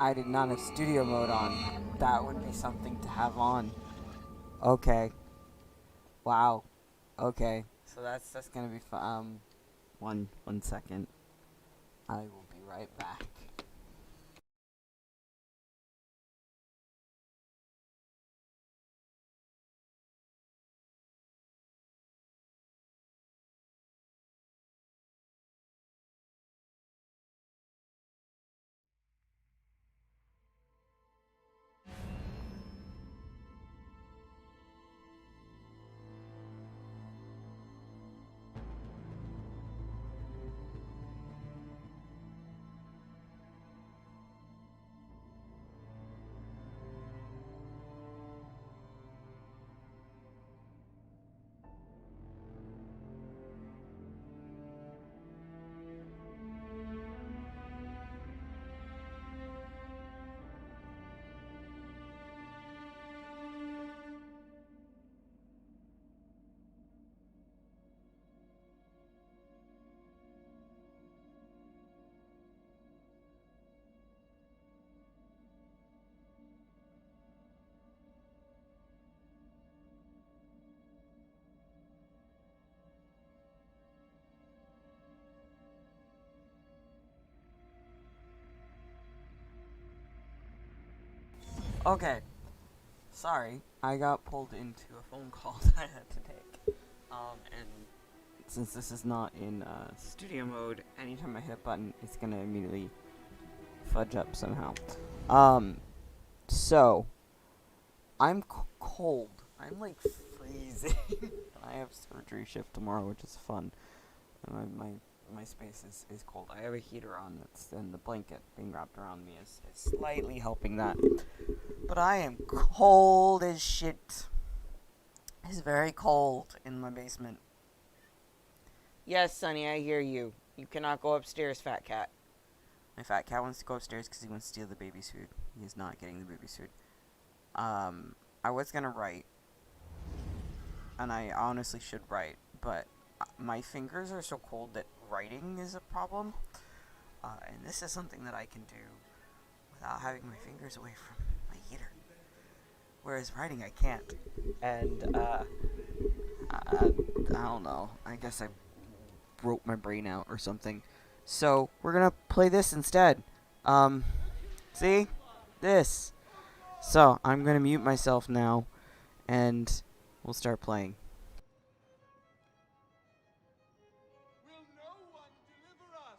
I did not have studio mode on. That would be something to have on. Okay. Wow. Okay. So that's gonna be fun. One second. I will be right back. Okay. Sorry, I got pulled into a phone call that I had to take. And since this is not in studio mode, anytime I hit a button, it's gonna immediately fudge up somehow. So I'm cold. I'm like freezing. I have surgery shift tomorrow, which is fun. And my space is cold. I have a heater on and the blanket being wrapped around me is slightly helping that. But I am cold as shit. It's very cold in my basement. Yes, Sonny, I hear you. You cannot go upstairs, fat cat. My fat cat wants to go upstairs because he wants to steal the baby's food. He is not getting the baby's food. I was gonna write, and I honestly should write, but my fingers are so cold that writing is a problem. And this is something that I can do without having my fingers away from my heater. Whereas writing, I can't. And, I don't know. I guess I broke my brain out or something. So, we're gonna play this instead. See? This. So, I'm gonna mute myself now, and we'll start playing. Will no one deliver us?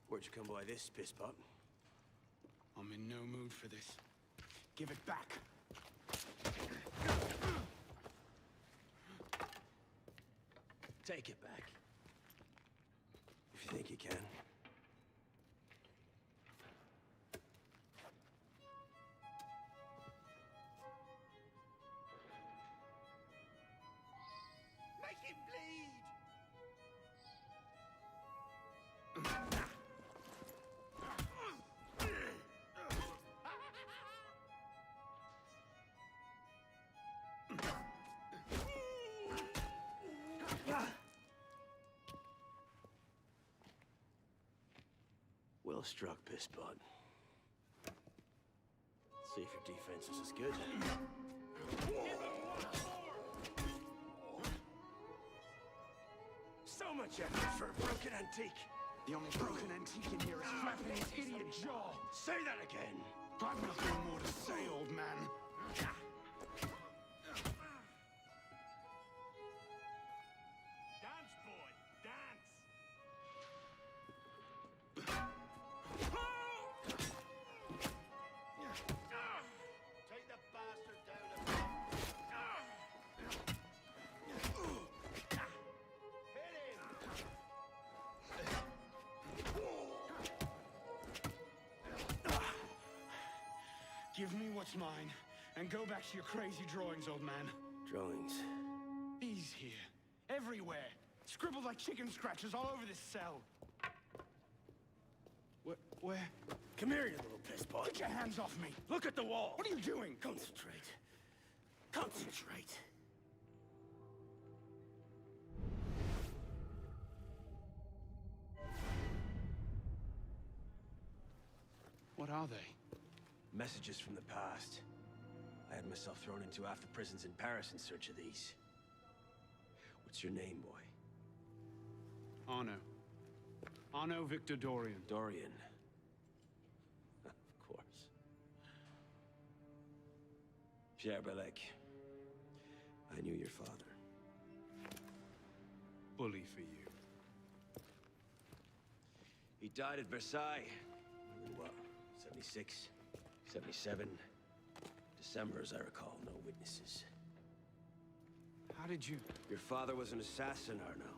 Where'd you come by this, piss pot? I'm in no mood for this. Give it back. Take it back. If you think you can. Make it bleed! Well struck, piss pot. See if your defense is as good. So much effort for a broken antique. The only broken antique in here is flapping his idiot jaw. Say that again. I've nothing more to say, old man. Dance boy, Give me what's mine, and go back to your crazy drawings, old man. Drawings. These here. Everywhere. Scribbled like chicken scratches all over this cell. Where? Come here, you little piss ball. Get your hands off me! Look at the wall! What are you doing? Concentrate. Concentrate. What are they? Messages from the past. I had myself thrown into half the prisons in Paris in search of these. What's your name, boy? Arno. Arno Victor Dorian. Dorian. Of course. Pierre Belek. I knew your father. Bully for you. He died at Versailles. In what? 76? 77? December, as I recall, no witnesses. How did you... Your father was an assassin, Arno.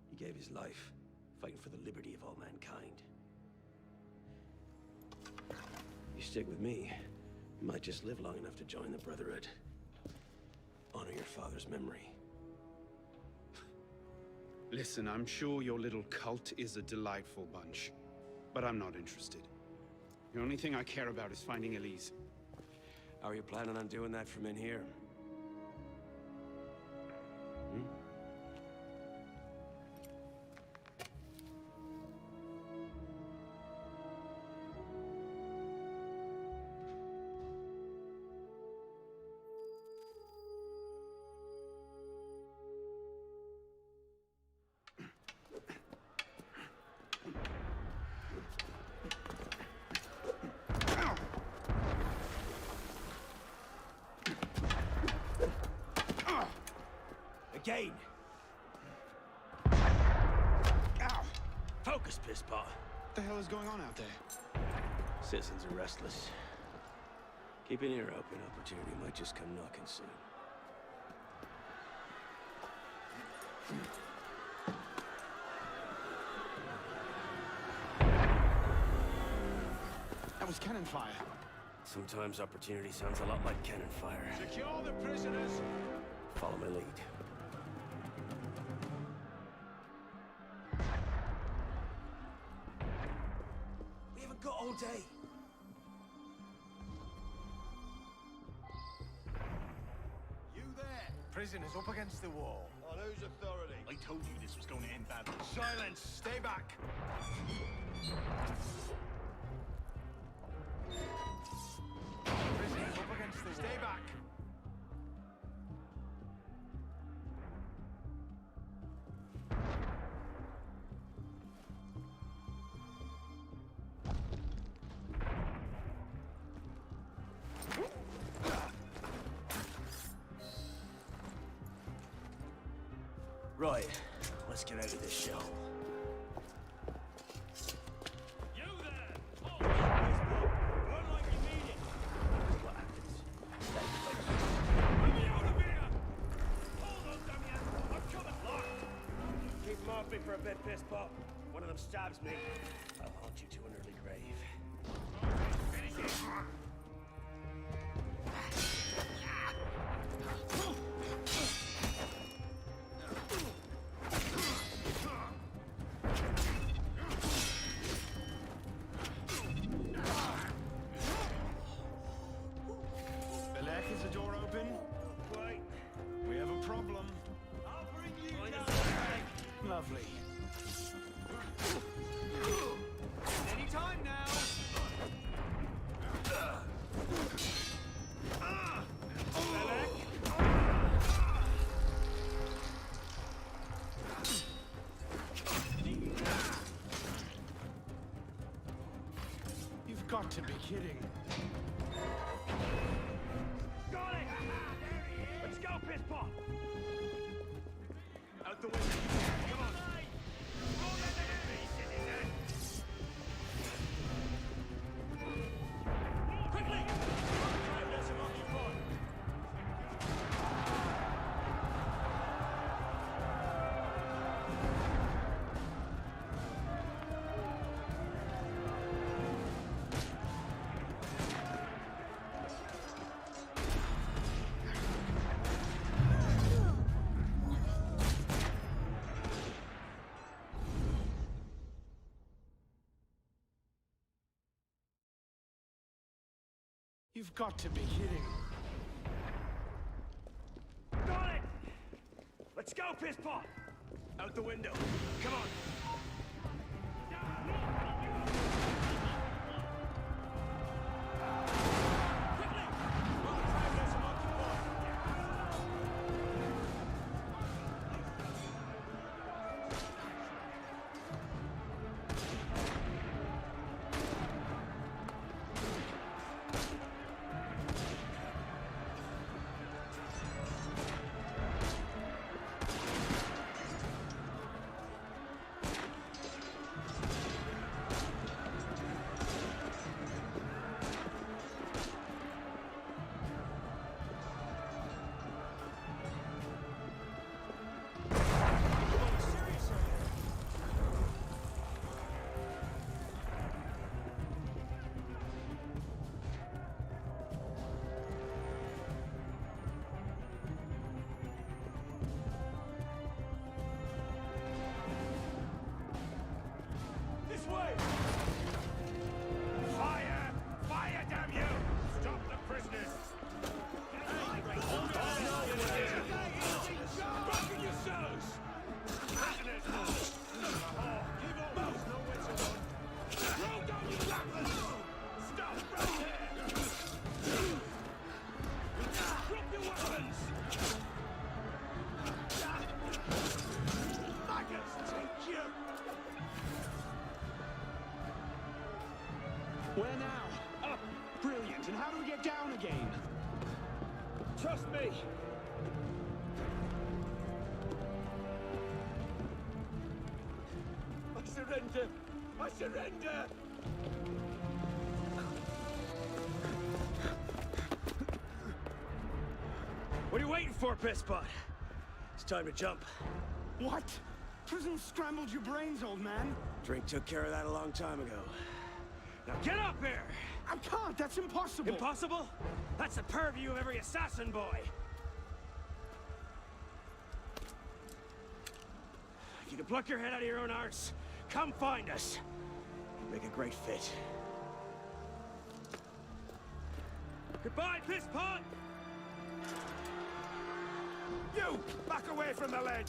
He gave his life, fighting for the liberty of all mankind. You stick with me, you might just live long enough to join the Brotherhood. Honor your father's memory. Listen, I'm sure your little cult is a delightful bunch, but I'm not interested. The only thing I care about is finding Elise. How are you planning on doing that from in here? Hmm? Again! Ow! Focus, piss paw. What the hell is going on out there? Citizens are restless. Keep an ear open. Opportunity might just come knocking soon. That was cannon fire. Sometimes opportunity sounds a lot like cannon fire. Secure the prisoners! Follow my lead. We haven't got all day. You there? Prisoners up against the wall. On whose authority? I told you this was going to end badly. Silence! Stay back! Prisoners up against the wall. Stay back! Right, let's get out of this shell. You there! Oh, run like you mean it! What happens? Let me out of here! Hold on, Damien! I'm coming, lock! Keep them off me for a bit, piss pop. One of them stabs me, I'll haunt you to an early grave. Finish it! Belek, is the door open? Right. We have a problem. I'll bring you Find down! us. Lovely. Anytime now! You've got to be kidding. Got it! Let's go, piss pop! Out the way! Come on! Don't let them be sitting there! Quickly! Try and let him off your foot! You've got to be kidding. Got it! Let's go, Pisspot! Out the window. Come on. This way! Fire! Fire, damn you! Stop the prisoners! Back in yourselves! Prisoners! Give up! There's nowhere to run! Throw down your weapons! Stop right there! Drop your weapons! Maggots take you! Where now? Up! Brilliant. And how do we get down again? Trust me! I surrender! I surrender! What are you waiting for, Pisspot? It's time to jump. What? Prison scrambled your brains, old man. Drink took care of that a long time ago. Now get up here! I can't. That's impossible. Impossible? That's the purview of every assassin boy. If you can pluck your head out of your own arse, come find us. Make a great fit. Goodbye, Pisspot! You! Back away from the ledge!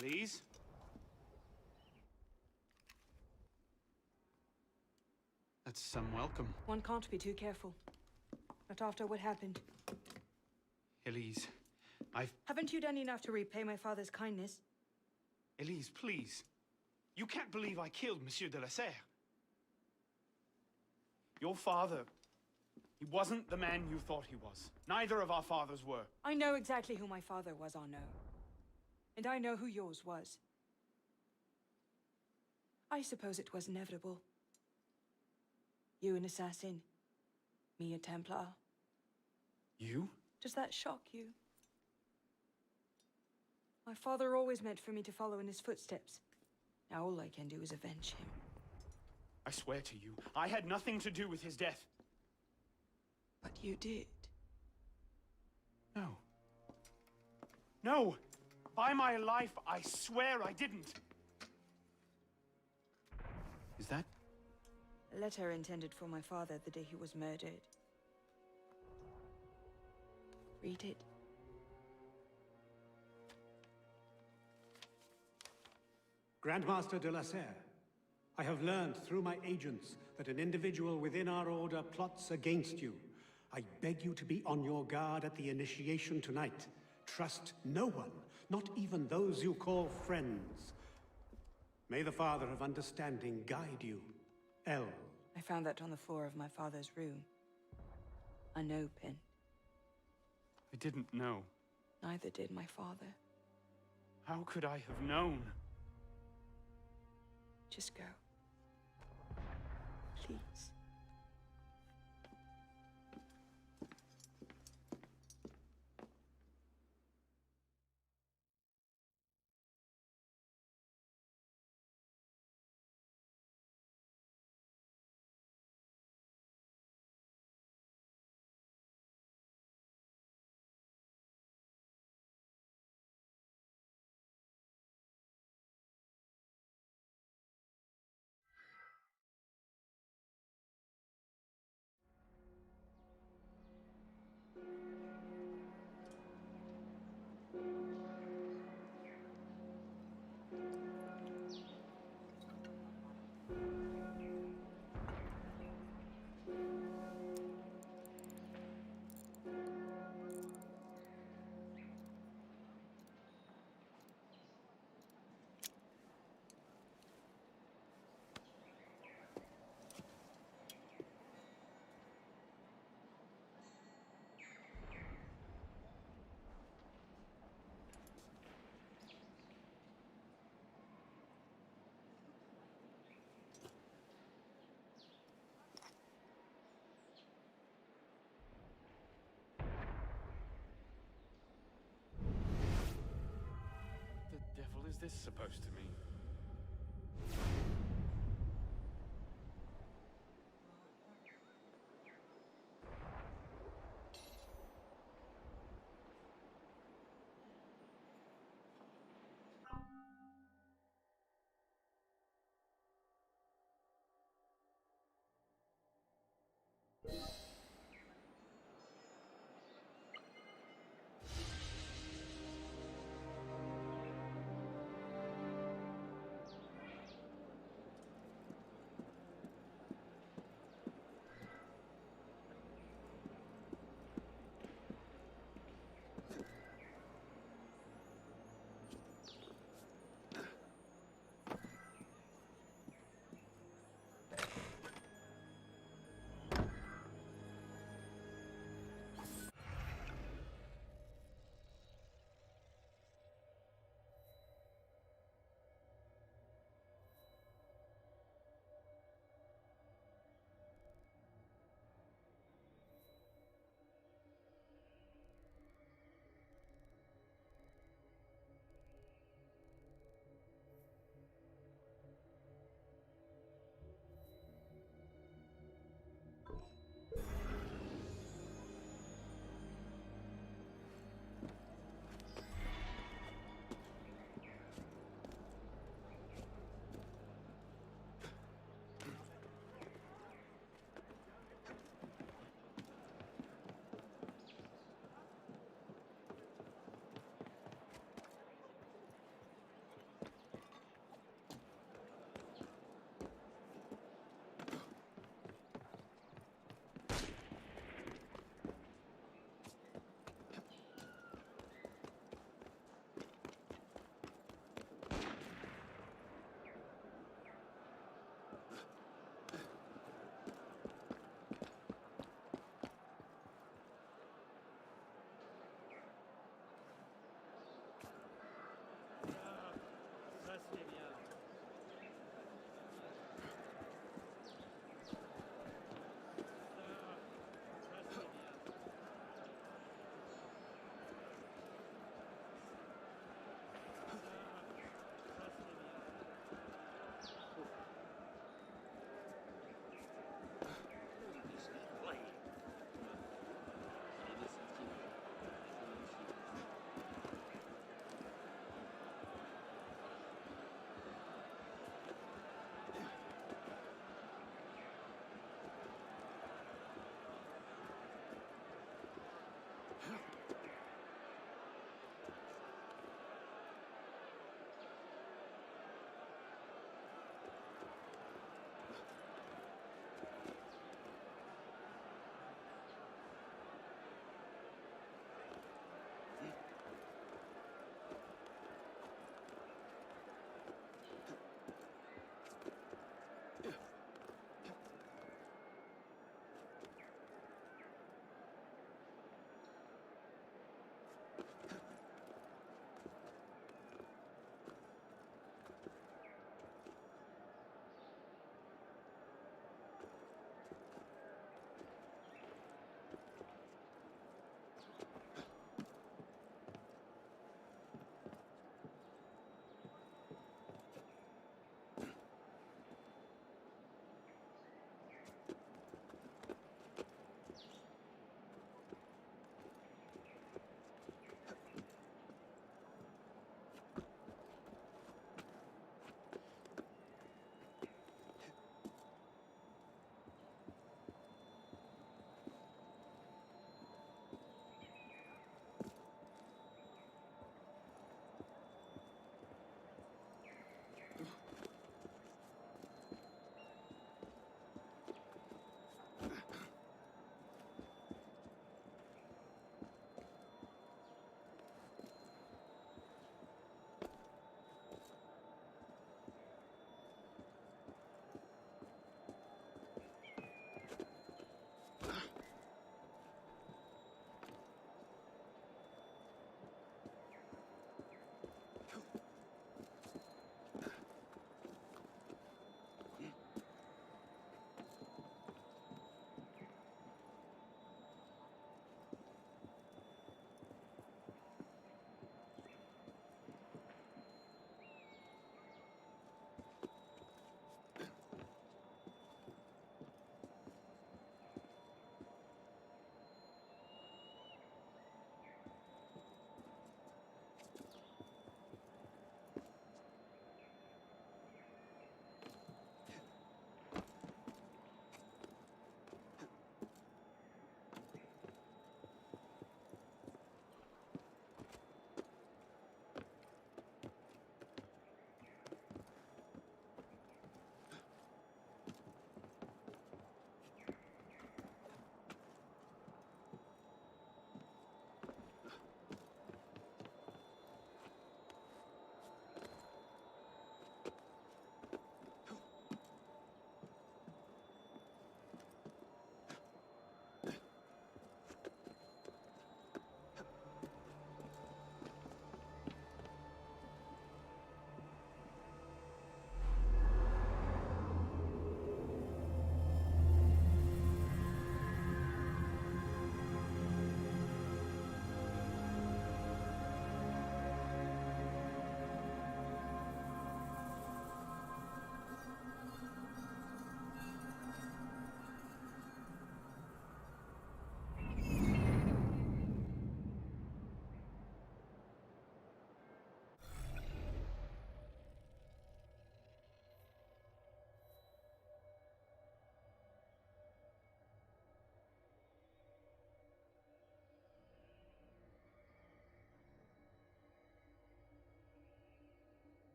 Please? That's some welcome. One can't be too careful. Not after what happened. Elise, Haven't you done enough to repay my father's kindness? Elise, please. You can't believe I killed Monsieur de la Serre. Your father, he wasn't the man you thought he was. Neither of our fathers were. I know exactly who my father was, Arnaud. And I know who yours was. I suppose it was inevitable. You an assassin, me a Templar. You? Does that shock you? My father always meant for me to follow in his footsteps. Now all I can do is avenge him. I swear to you, I had nothing to do with his death. But you did. No. No! By my life, I swear I didn't. Is that? A letter intended for my father the day he was murdered. Read it. Grandmaster de la Serre, I have learned through my agents that an individual within our order plots against you. I beg you to be on your guard at the initiation tonight. Trust no one, not even those you call friends. May the Father of Understanding guide you, El. I found that on the floor of my father's room. Unopened. I didn't know. Neither did my father. How could I have known? Just go. Please. The devil is this supposed to mean?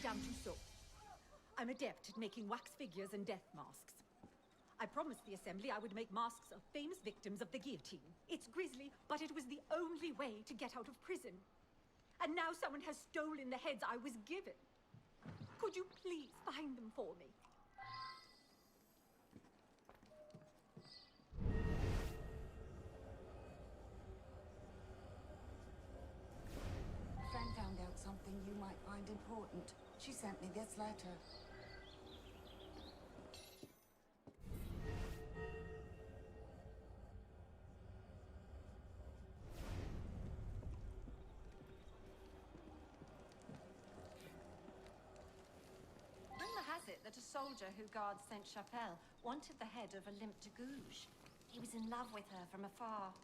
Madame Tussaud. I'm adept at making wax figures and death masks. I promised the Assembly I would make masks of famous victims of the guillotine. It's grisly, but it was the only way to get out of prison. And now someone has stolen the heads I was given. Could you please find them for me? A friend found out something you might find important. She sent me this letter. Rumor has it that a soldier who guards Sainte-Chapelle wanted the head of Olympe de Gouges. He was in love with her from afar.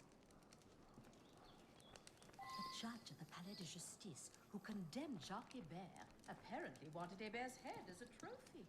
The judge at the Palais de Justice, who condemned Jacques Hébert, apparently wanted Hébert's head as a trophy.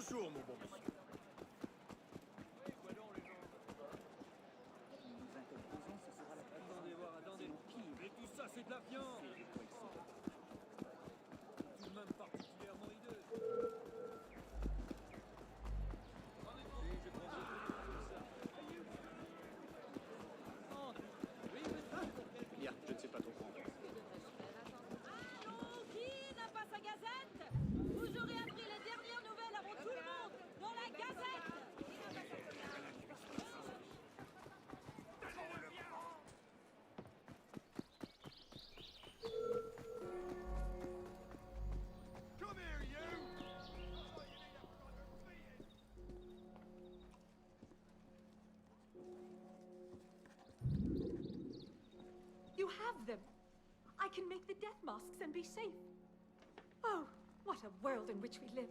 Bonjour, mon bon monsieur. Attendez voir, attendez. Mais tout ça, c'est de la viande. Tout de même particulièrement hideux. Bien, je ne sais pas trop quoi en faire. Allons, qui n'a pas sa gazette? Vous aurez appris les dernières nouvelles avant tout le monde dans la gazette. Come here, you! You have them. I can make the death masks and be safe. Oh, what a world in which we live.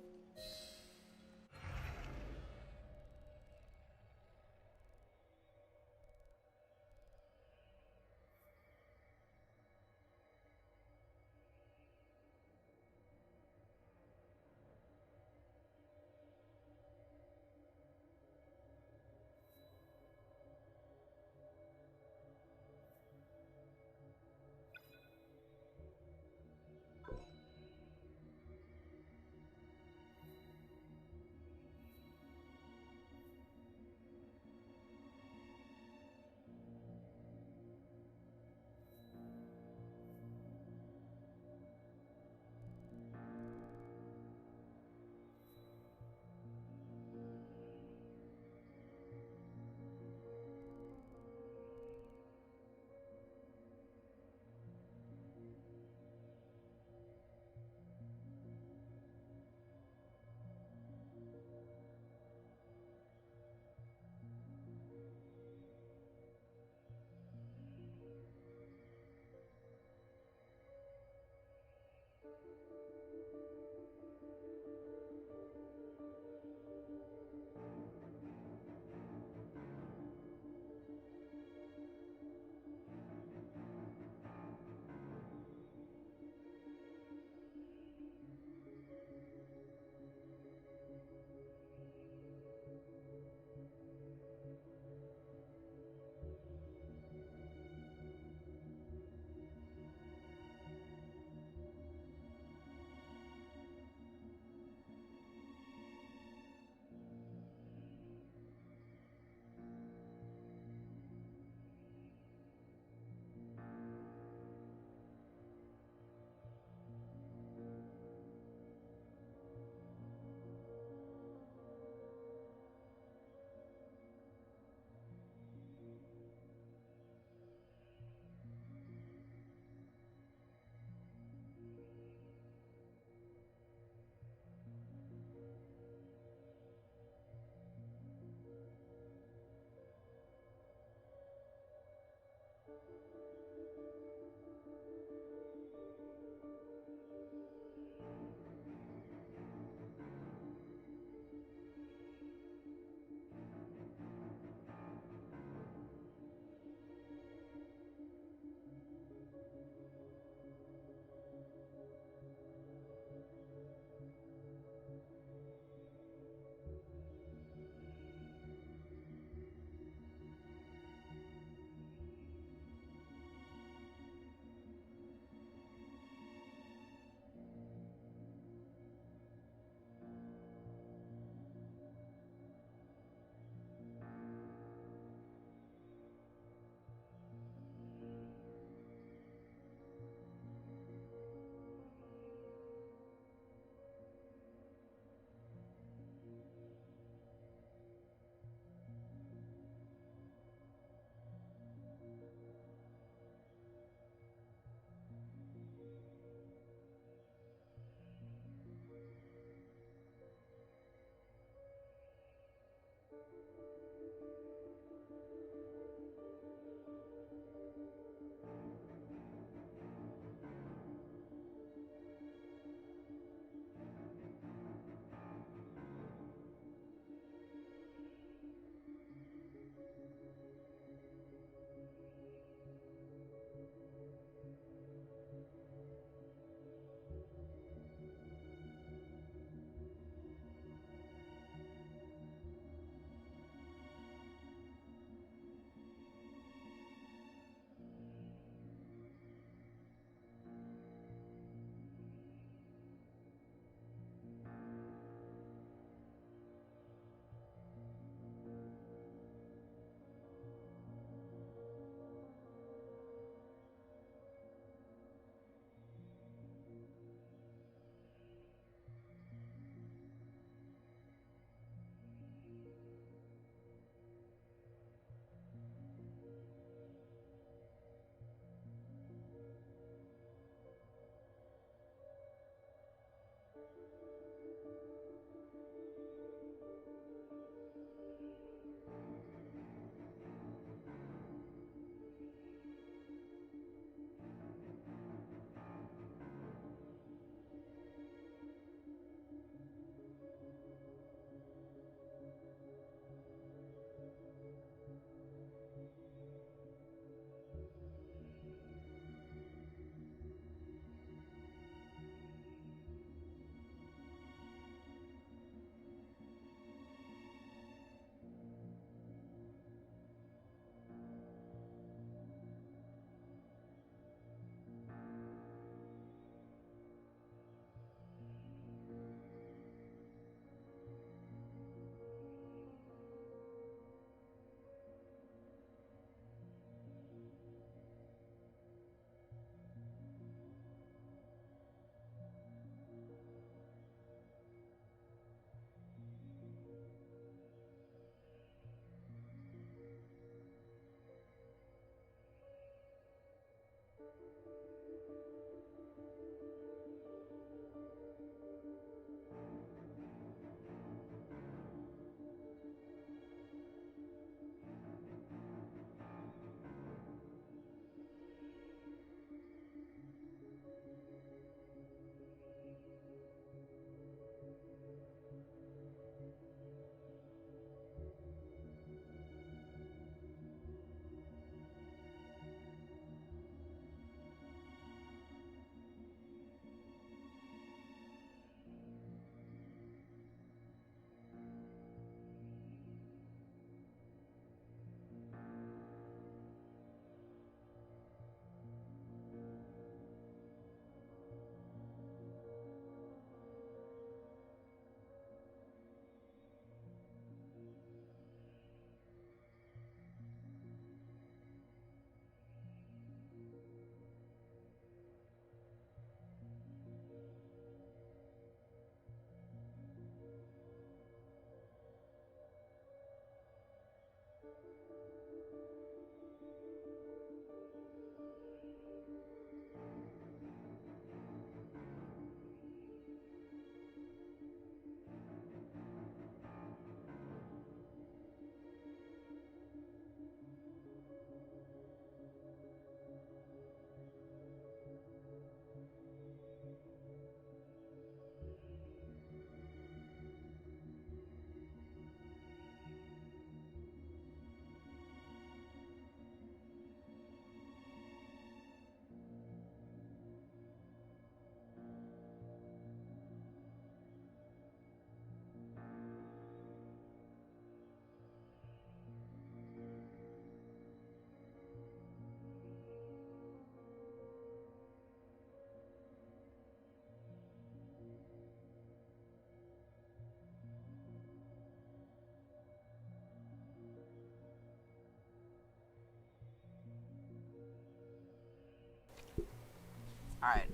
Alright.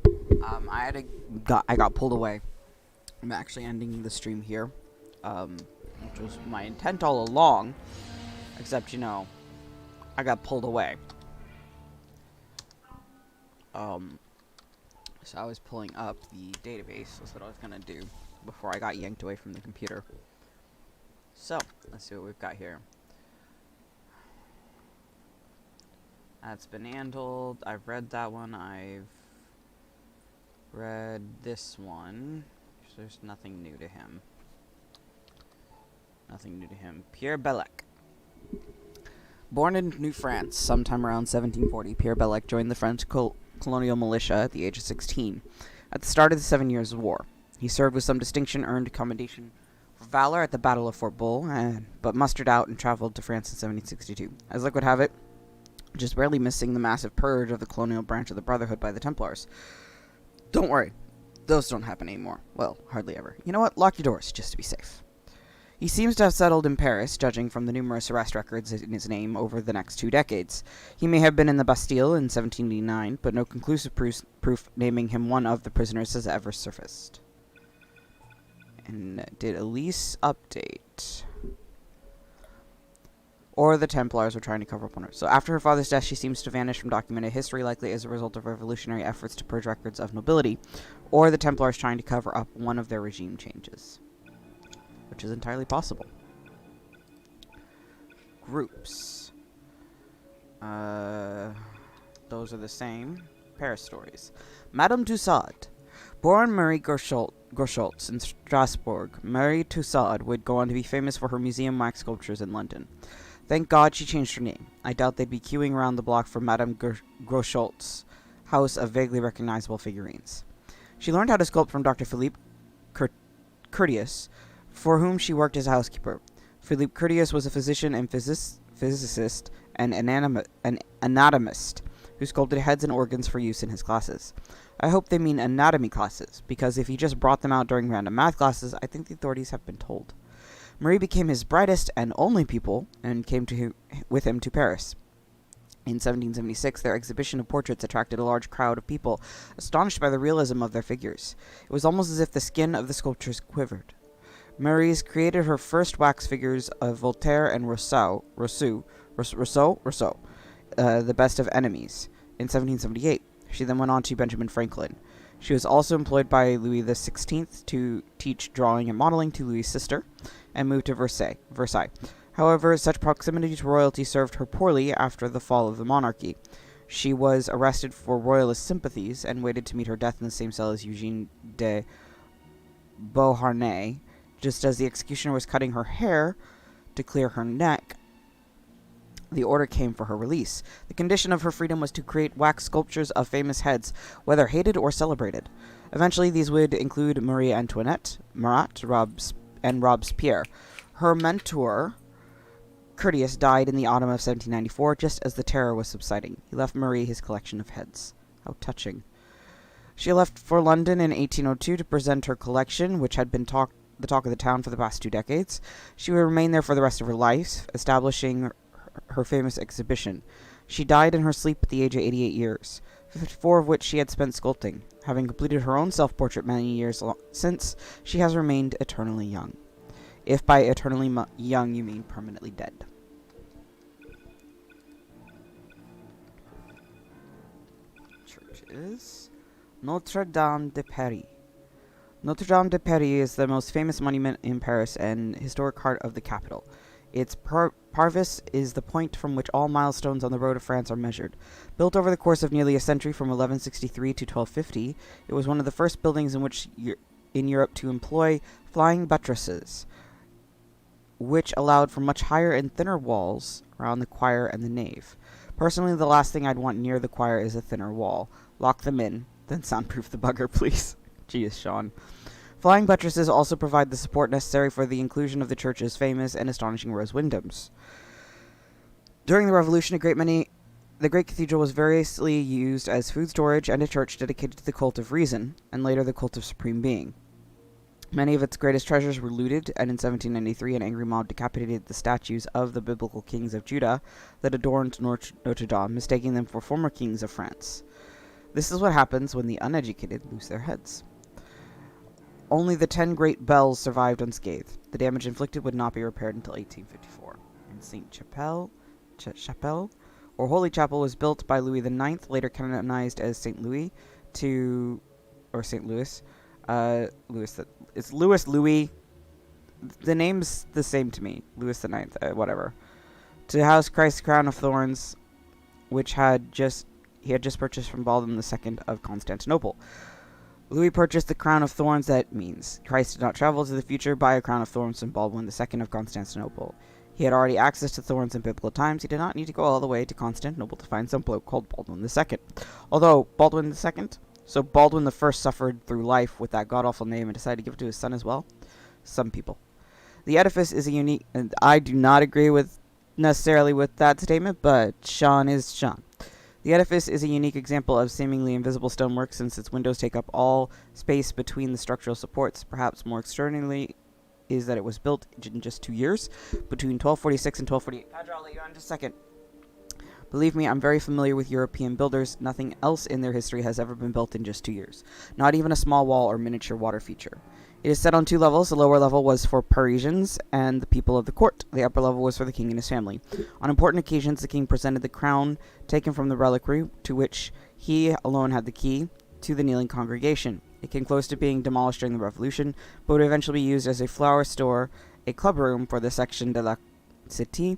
I got pulled away. I'm actually ending the stream here. Which was my intent all along. Except, you know, I got pulled away. So I was pulling up the database. That's what I was gonna do before I got yanked away from the computer. So, let's see what we've got here. That's been handled. I've read that one. I've read this one. There's nothing new to him. Nothing new to him. Pierre Belec. Born in New France sometime around 1740, Pierre Belec joined the French colonial militia at the age of 16. At the start of the 7 Years' War, he served with some distinction, earned commendation for valor at the Battle of Fort Bull, but mustered out and traveled to France in 1762. As luck would have it, just barely missing the massive purge of the colonial branch of the Brotherhood by the Templars. Don't worry, those don't happen anymore. Well, hardly ever. You know what? Lock your doors, just to be safe. He seems to have settled in Paris, judging from the numerous arrest records in his name over the next 2 decades. He may have been in the Bastille in 1789, but no conclusive proof naming him one of the prisoners has ever surfaced. And did Elise update? Or the Templars were trying to cover up on her. So after her father's death, she seems to vanish from documented history, likely as a result of revolutionary efforts to purge records of nobility, or the Templars trying to cover up one of their regime changes. Which is entirely possible. Groups. Those are the same. Paris stories. Madame Tussaud. Born Marie Groscholtz in Strasbourg, Marie Tussaud would go on to be famous for her museum wax sculptures in London. Thank God she changed her name. I doubt they'd be queuing around the block for Madame Groscholtz's house of vaguely recognizable figurines. She learned how to sculpt from Dr. Philippe Curtius, for whom she worked as a housekeeper. Philippe Curtius was a physician and physicist and an anatomist who sculpted heads and organs for use in his classes. I hope they mean anatomy classes, because if he just brought them out during random math classes, I think the authorities have been told. Marie became his brightest and only pupil and came with him to Paris. In 1776, their exhibition of portraits attracted a large crowd of people, astonished by the realism of their figures. It was almost as if the skin of the sculptures quivered. Marie's created her first wax figures of Voltaire and Rousseau, the best of enemies, in 1778. She then went on to Benjamin Franklin. She was also employed by Louis XVI to teach drawing and modeling to Louis' sister, and moved to Versailles. However, such proximity to royalty served her poorly after the fall of the monarchy. She was arrested for royalist sympathies and waited to meet her death in the same cell as Eugene de Beauharnais. Just as the executioner was cutting her hair to clear her neck, the order came for her release. The condition of her freedom was to create wax sculptures of famous heads, whether hated or celebrated. Eventually, these would include Marie Antoinette, Marat, and Robespierre. Her mentor, Curtius, died in the autumn of 1794, just as the terror was subsiding. He left Marie his collection of heads. How touching. She left for London in 1802 to present her collection, which had been the talk of the town for the past 2 decades. She would remain there for the rest of her life, establishing her famous exhibition. She died in her sleep at the age of 88 years, 54 of which she had spent sculpting. Having completed her own self-portrait many years since, she has remained eternally young. If by eternally young you mean permanently dead. Churches. Notre Dame de Paris. Notre Dame de Paris is the most famous monument in Paris and historic heart of the capital. Its parvis is the point from which all milestones on the road of France are measured. Built over the course of nearly a century from 1163 to 1250, it was one of the first buildings in Europe to employ flying buttresses, which allowed for much higher and thinner walls around the choir and the nave. Personally, the last thing I'd want near the choir is a thinner wall. Lock them in, then soundproof the bugger, please. Jeez, Sean. Flying buttresses also provide the support necessary for the inclusion of the church's famous and astonishing rose windows. During the Revolution, the great cathedral was variously used as food storage and a church dedicated to the cult of reason, and later the cult of supreme being. Many of its greatest treasures were looted, and in 1793 an angry mob decapitated the statues of the biblical kings of Judah that adorned Notre Dame, mistaking them for former kings of France. This is what happens when the uneducated lose their heads. Only the 10 great bells survived unscathed. The damage inflicted would not be repaired until 1854. And Sainte-Chapelle, or Holy Chapel, was built by Louis IX, later canonized as St. Louis, or St. Louis. It's Louis. The name's the same to me. Louis IX, whatever. To house Christ's crown of thorns, which he had just purchased from Baldwin II of Constantinople. Louis purchased the crown of thorns. That means Christ did not travel to the future, buy a crown of thorns from Baldwin II of Constantinople. He had already access to thorns in biblical times. He did not need to go all the way to Constantinople to find some bloke called Baldwin II. Although Baldwin II, so Baldwin I suffered through life with that god-awful name and decided to give it to his son as well. Some people. The edifice is a unique, and I do not agree necessarily with that statement, but Sean is Sean. The edifice is a unique example of seemingly invisible stonework since its windows take up all space between the structural supports. Perhaps more extraordinarily is that it was built in just 2 years, between 1246 and 1248. Padre, I'll let you on in just a second. Believe me, I'm very familiar with European builders. Nothing else in their history has ever been built in just 2 years. Not even a small wall or miniature water feature. It is set on 2 levels. The lower level was for Parisians and the people of the court. The upper level was for the king and his family. On important occasions, the king presented the crown taken from the reliquary, to which he alone had the key, to the kneeling congregation. It came close to being demolished during the Revolution, but would eventually be used as a flower store, a club room for the Section de la Cité,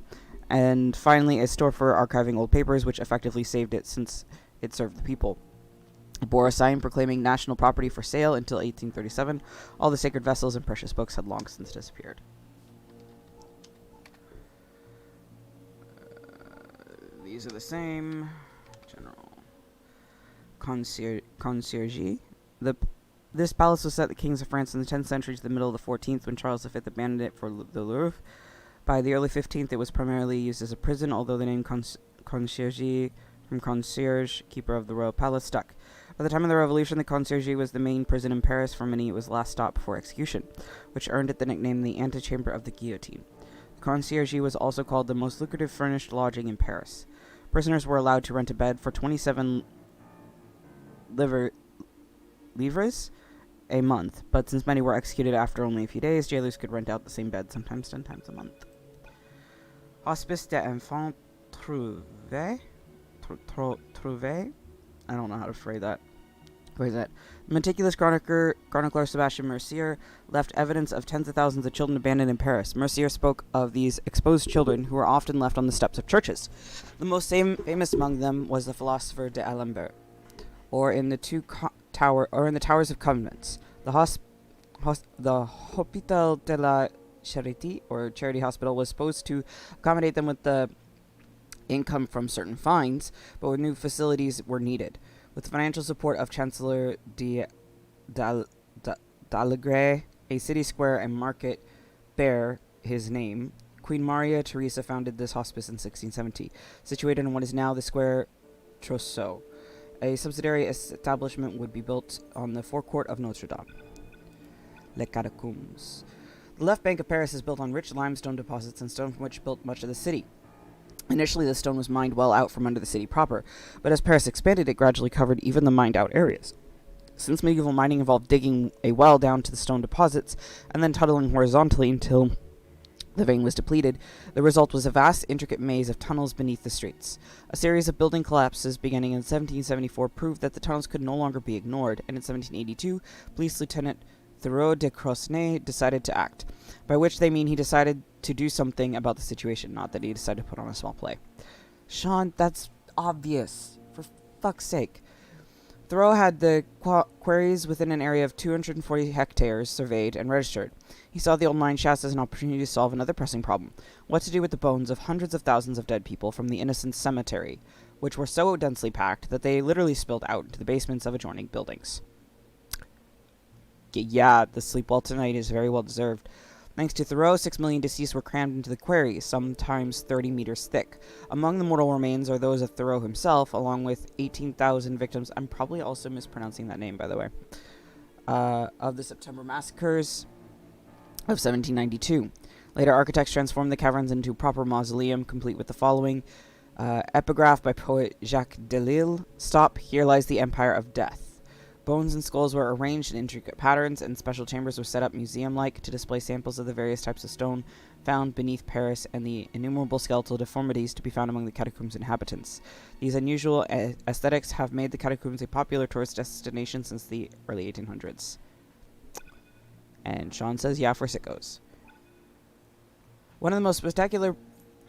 and finally a store for archiving old papers, which effectively saved it since it served the people. It bore a sign proclaiming national property for sale until 1837. All the sacred vessels and precious books had long since disappeared. These are the same. General Conciergerie. This palace was set at the kings of France in the 10th century to the middle of the 14th, when Charles V abandoned it for the Louvre. By the early 15th, it was primarily used as a prison, although the name Conciergerie, from concierge, keeper of the royal palace, stuck. By the time of the Revolution, the Conciergerie was the main prison in Paris. For many, it was last stop before execution, which earned it the nickname the antechamber of the guillotine. The Conciergerie was also called the most lucrative furnished lodging in Paris. Prisoners were allowed to rent a bed for 27 livres a month, but since many were executed after only a few days, jailers could rent out the same bed sometimes 10 times a month. Hospice des Enfants Trouvés. I don't know how to phrase that. The meticulous chronicler Sebastian Mercier left evidence of tens of thousands of children abandoned in Paris. Mercier spoke of these exposed children who were often left on the steps of churches. The most famous among them was the philosopher d'Alembert, or in the towers of convents. The Hôpital de la Charité, or Charity Hospital, was supposed to accommodate them with the income from certain fines, but new facilities were needed. With the financial support of Chancellor d'Allegre, a city square and market bear his name. Queen Maria Theresa founded this hospice in 1670, situated in what is now the Square Trousseau. A subsidiary establishment would be built on the forecourt of Notre Dame. Les Catacombes. The left bank of Paris is built on rich limestone deposits and stone from which built much of the city. Initially, the stone was mined well out from under the city proper, but as Paris expanded, it gradually covered even the mined-out areas. Since medieval mining involved digging a well down to the stone deposits and then tunneling horizontally until the vein was depleted, the result was a vast, intricate maze of tunnels beneath the streets. A series of building collapses beginning in 1774 proved that the tunnels could no longer be ignored, and in 1782, Police Lieutenant Thiroux de Crosnay decided to act, by which they mean he decided to do something about the situation, not that he decided to put on a small play. Sean, that's obvious. For fuck's sake. Thoreau had the quarries within an area of 240 hectares surveyed and registered. He saw the old mine shafts as an opportunity to solve another pressing problem: what to do with the bones of hundreds of thousands of dead people from the Innocents Cemetery, which were so densely packed that they literally spilled out into the basements of adjoining buildings. Yeah, the sleep well tonight is very well deserved. Thanks to Thoreau, 6 million deceased were crammed into the quarry, sometimes 30 meters thick. Among the mortal remains are those of Thoreau himself, along with 18,000 victims. I'm probably also mispronouncing that name, by the way. Of the September massacres of 1792. Later, architects transformed the caverns into a proper mausoleum, complete with the following: Epigraph by poet Jacques Delisle. Stop, here lies the empire of death. Bones and skulls were arranged in intricate patterns, and special chambers were set up museum-like to display samples of the various types of stone found beneath Paris and the innumerable skeletal deformities to be found among the catacombs' inhabitants. These unusual aesthetics have made the catacombs a popular tourist destination since the early 1800s. And Sean says, yeah, for sickos. One of the most spectacular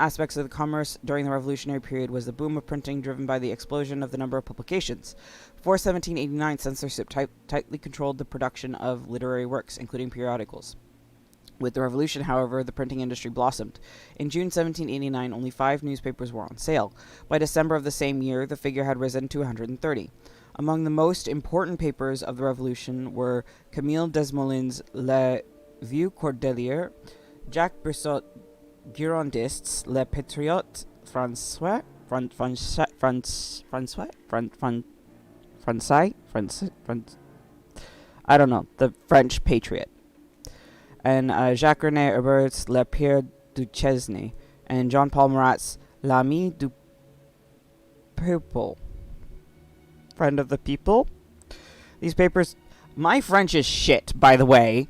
aspects of the commerce during the Revolutionary period was the boom of printing driven by the explosion of the number of publications. Before 1789, censorship tightly controlled the production of literary works, including periodicals. With the Revolution, however, the printing industry blossomed. In June 1789, only 5 newspapers were on sale. By December of the same year, the figure had risen to 130. Among the most important papers of the Revolution were Camille Desmoulins' Le Vieux Cordelier, Jacques Brissot Girondists, Le Patriote Français, I don't know, the French Patriot, and Jacques René Herbert's Le Pierre Duchesne, and Jean Paul Marat's L'Ami du Peuple, Friend of the People. These papers, my French is shit, by the way.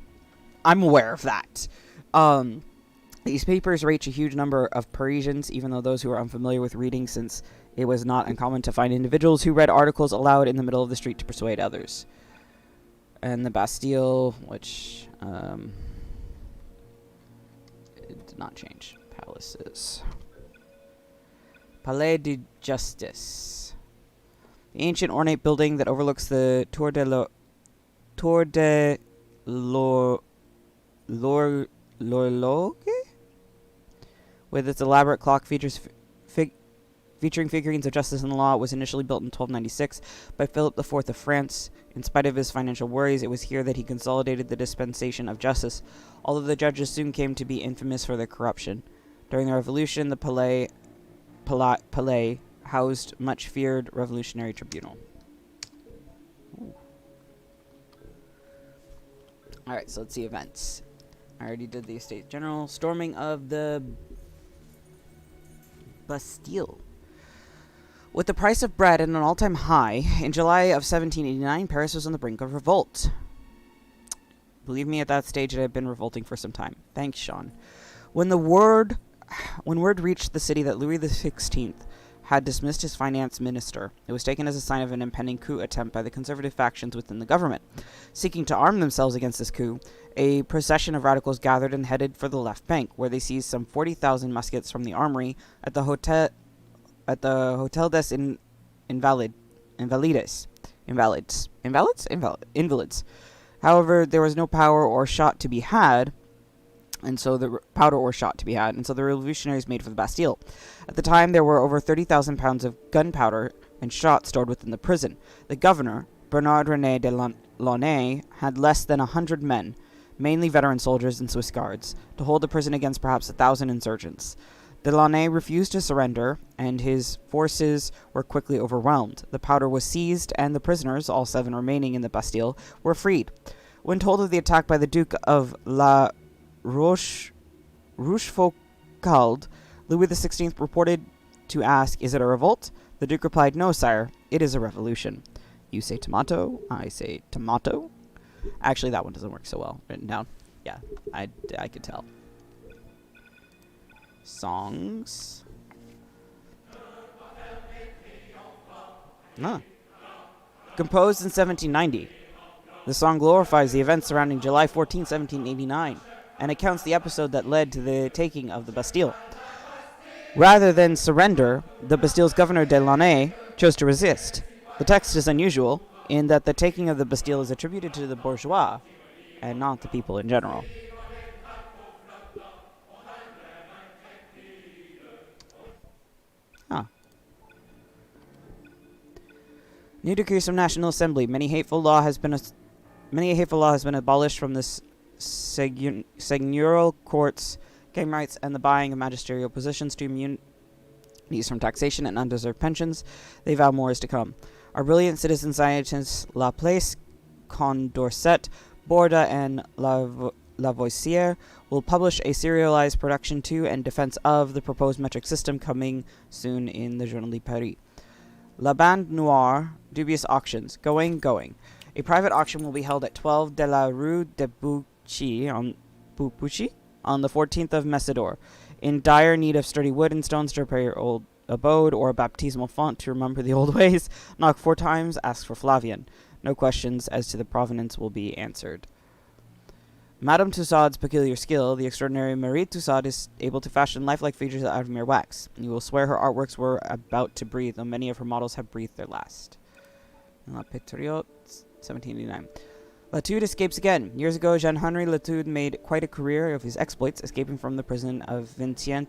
I'm aware of that. These papers reach a huge number of Parisians, even though those who are unfamiliar with reading, since it was not uncommon to find individuals who read articles aloud in the middle of the street to persuade others. And the Bastille, which it did not change. Palaces. Palais de Justice. The ancient ornate building that overlooks the Tour de l'Horloge, with its elaborate clock featuring figurines of justice and law, was initially built in 1296 by Philip IV of France. In spite of his financial worries, it was here that he consolidated the dispensation of justice, although the judges soon came to be infamous for their corruption. During the Revolution, the Palais housed much feared revolutionary tribunal. Alright, so let's see events. I already did the Estates General. Storming of the Bastille. With the price of bread at an all-time high, in July of 1789, Paris was on the brink of revolt. Believe me, at that stage, it had been revolting for some time. Thanks, Sean. When word reached the city that Louis XVI had dismissed his finance minister, it was taken as a sign of an impending coup attempt by the conservative factions within the government. Seeking to arm themselves against this coup, a procession of radicals gathered and headed for the left bank, where they seized some 40,000 muskets from the armory at the Hotel des Invalides. However, there was no powder or shot to be had, and so the revolutionaries made for the Bastille. At the time, there were over 30,000 pounds of gunpowder and shot stored within the prison. The governor, Bernard René de Launay, had less than 100 men, mainly veteran soldiers and Swiss guards, to hold the prison against perhaps 1,000 insurgents. De Launay refused to surrender, and his forces were quickly overwhelmed. The powder was seized, and the prisoners, all 7 remaining in the Bastille, were freed. When told of the attack by the Duke of La Rochefoucauld, Louis XVI reported to ask, "Is it a revolt?" The Duke replied, "No, sire, it is a revolution." You say tomato, I say tomato. Actually, that one doesn't work so well written down. Yeah, I could tell. Songs. Composed in 1790. The song glorifies the events surrounding July 14, 1789, and recounts the episode that led to the taking of the Bastille. Rather than surrender, the Bastille's governor de Launay chose to resist. The text is unusual in that the taking of the Bastille is attributed to the bourgeois and not the people in general. New decrees from National Assembly. Many a hateful law has been abolished from the seigneurial courts, game rights, and the buying of magisterial positions to immunities from taxation and undeserved pensions. They vow more is to come. Our brilliant citizen scientists Laplace, Condorcet, Borda, and Lavoisier will publish a serialized production to and defense of the proposed metric system coming soon in the Journal de Paris. La Bande Noire, dubious auctions. Going. A private auction will be held at 12 de la Rue de Buchy on the 14th of Messidor. In dire need of sturdy wood and stones to repair your old abode, or a baptismal font to remember the old ways, knock 4 times, ask for Flavian. No questions as to the provenance will be answered. Madame Tussaud's peculiar skill, the extraordinary Marie Tussaud is able to fashion lifelike features out of mere wax. You will swear her artworks were about to breathe, though many of her models have breathed their last. La Patriote, 1789. Latude escapes again. Years ago, Jean-Henri Latude made quite a career of his exploits, escaping from the prison of Vincennes,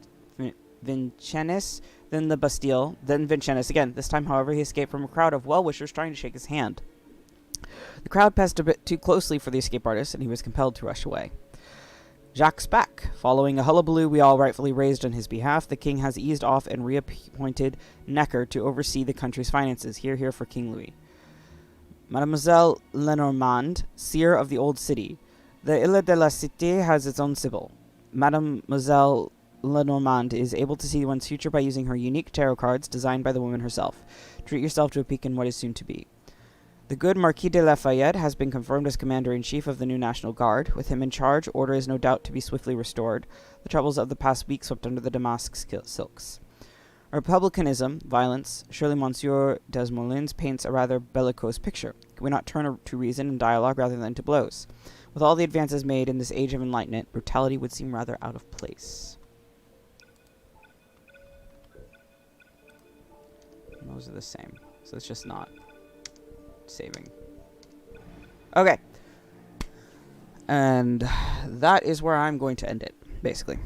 then the Bastille, then Vincennes again. This time, however, he escaped from a crowd of well-wishers trying to shake his hand. The crowd passed a bit too closely for the escape artist, and he was compelled to rush away. Jacques Spack. Following a hullabaloo we all rightfully raised on his behalf, the king has eased off and reappointed Necker to oversee the country's finances. Hear for King Louis. Mademoiselle Lenormand, seer of the old city. The Ile de la Cité has its own sibyl. Mademoiselle Lenormand is able to see one's future by using her unique tarot cards designed by the woman herself. Treat yourself to a peek in what is soon to be. The good Marquis de Lafayette has been confirmed as Commander-in-Chief of the new National Guard. With him in charge, order is no doubt to be swiftly restored. The troubles of the past week swept under the damask silks. Republicanism, violence. Surely Monsieur Desmoulins paints a rather bellicose picture. Can we not turn to reason and dialogue rather than to blows? With all the advances made in this age of enlightenment, brutality would seem rather out of place. And those are the same, so it's just not saving. Okay. And that is where I'm going to end it, basically.